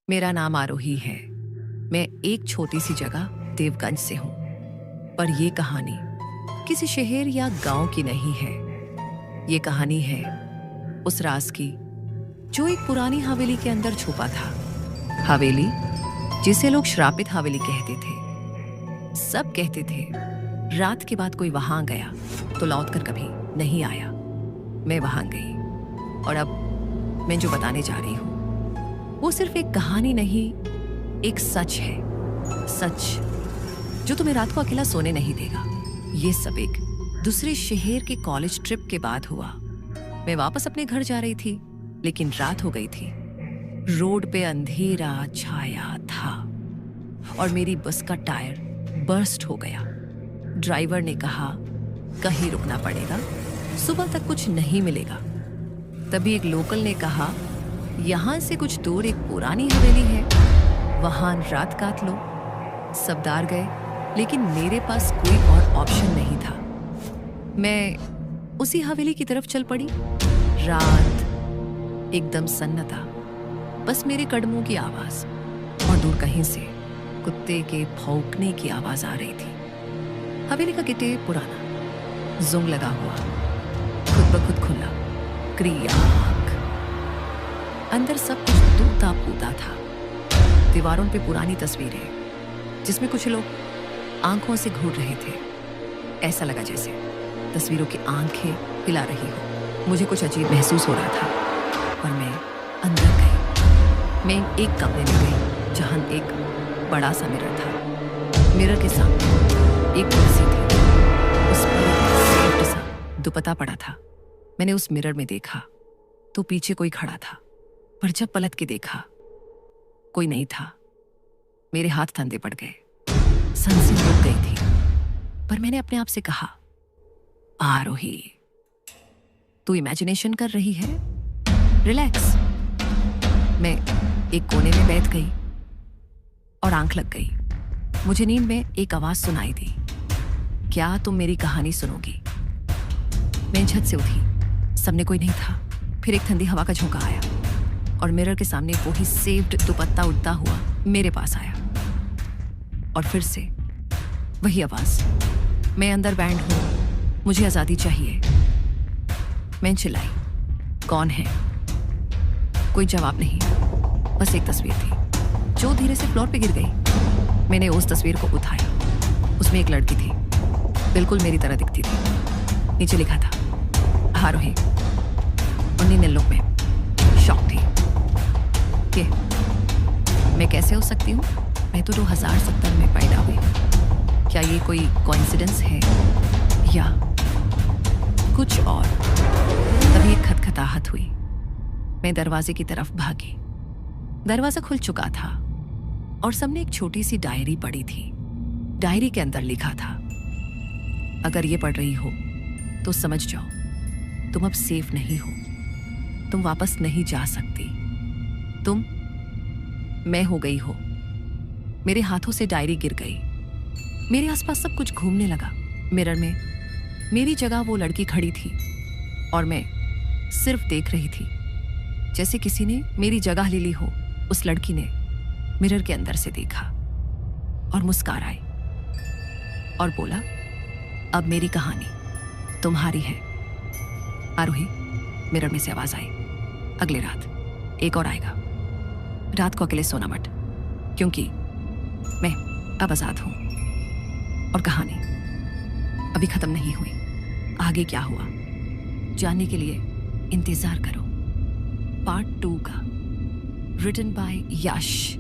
मेरा नाम आरोही है। मैं एक छोटी सी जगह देवगंज से हूँ। पर ये कहानी किसी शहर या गांव की नहीं है। ये कहानी है उस राज की जो एक पुरानी हवेली के अंदर छुपा था। हवेली जिसे लोग श्रापित हवेली कहते थे। सब कहते थे रात के बाद कोई वहां गया तो लौटकर कभी नहीं आया। मैं वहां गई और अब मैं जो बताने जा रही हूँ वो सिर्फ एक कहानी नहीं, एक सच है। सच जो तुम्हें रात को अकेला सोने नहीं देगा। ये सब एक दूसरे शहर के कॉलेज ट्रिप के बाद हुआ। मैं वापस अपने घर जा रही थी, लेकिन रात हो गई थी। रोड पे अंधेरा छाया था और मेरी बस का टायर बर्स्ट हो गया। ड्राइवर ने कहा कहीं रुकना पड़ेगा, सुबह तक कुछ नहीं मिलेगा। तभी एक लोकल ने कहा यहाँ से कुछ दूर एक पुरानी हवेली है, वहां रात काट लो। सब डर गए, लेकिन मेरे पास कोई और ऑप्शन नहीं था। मैं उसी हवेली की तरफ चल पड़ी। रात एकदम सन्नाटा, बस मेरे कदमों की आवाज और दूर कहीं से कुत्ते के भौंकने की आवाज आ रही थी। हवेली का गेट पुराना, जुंग लगा हुआ, खुद ब खुद खुला, क्रियाक। अंदर सब कुछ टूटा फूटा था। दीवारों पे पुरानी तस्वीरें जिसमें कुछ लोग आंखों से घूर रहे थे। ऐसा लगा जैसे तस्वीरों की आंखें हिला रही हो। मुझे कुछ अजीब महसूस हो रहा था और मैं अंदर गई। मैं एक कमरे में गई जहां एक बड़ा सा मिरर था। मिरर के सामने एक कुर्सी थी, उस पर एक सेफ्ट सा दुपट्टा पड़ा था। मैंने उस मिरर में देखा तो पीछे कोई खड़ा था, पर जब पलट के देखा कोई नहीं था। मेरे हाथ ठंडे पड़ गए, सांसें रुक गई थी। पर मैंने अपने आप से कहा, आरोही, तू इमेजिनेशन कर रही है, रिलैक्स। मैं एक कोने में बैठ गई और आंख लग गई। मुझे नींद में एक आवाज सुनाई दी, क्या तुम मेरी कहानी सुनोगी? मैं झट से उठी, सामने कोई नहीं था। फिर एक ठंडी हवा का झोंका आया और मिरर के सामने वही सेव्ड दुपट्टा उड़ता हुआ मेरे पास आया। और फिर से वही आवाज, मैं अंदर बैंड हूं, मुझे आजादी चाहिए। मैं चिल्लाई, कौन है? कोई जवाब नहीं, बस एक तस्वीर थी जो धीरे से फ्लोर पे गिर गई। मैंने उस तस्वीर को उठाया। उसमें एक लड़की थी, बिल्कुल मेरी तरह दिखती थी। नीचे लिखा था, आरोही, उन्हीं ने लोग में शौक थी कि मैं कैसे हो सकती हूँ? मैं तो 2070 में पैदा हुई। क्या ये कोई कोइंसिडेंस है या कुछ और? तभी एक खटखटाहट हुई। मैं दरवाजे की तरफ भागी। दरवाजा खुल चुका था और सामने एक छोटी सी डायरी पड़ी थी। डायरी के अंदर लिखा था, अगर ये पढ़ रही हो तो समझ जाओ तुम अब सेफ नहीं हो। तुम वापस नहीं जा सकती। तुम मैं हो गई हो। मेरे हाथों से डायरी गिर गई। मेरे आसपास सब कुछ घूमने लगा। मिरर में मेरी जगह वो लड़की खड़ी थी और मैं सिर्फ देख रही थी। जैसे किसी ने मेरी जगह ले ली हो। उस लड़की ने मिरर के अंदर से देखा और मुस्कुराई और बोला, अब मेरी कहानी तुम्हारी है। आरोही, मिरर में से आवाज आई, अगले रात एक और आएगा। रात को अकेले सोना मत, क्योंकि मैं अब आजाद हूं और कहानी अभी खत्म नहीं हुई। आगे क्या हुआ जानने के लिए इंतजार करो। पार्ट 2 का, रिटन बाय यश।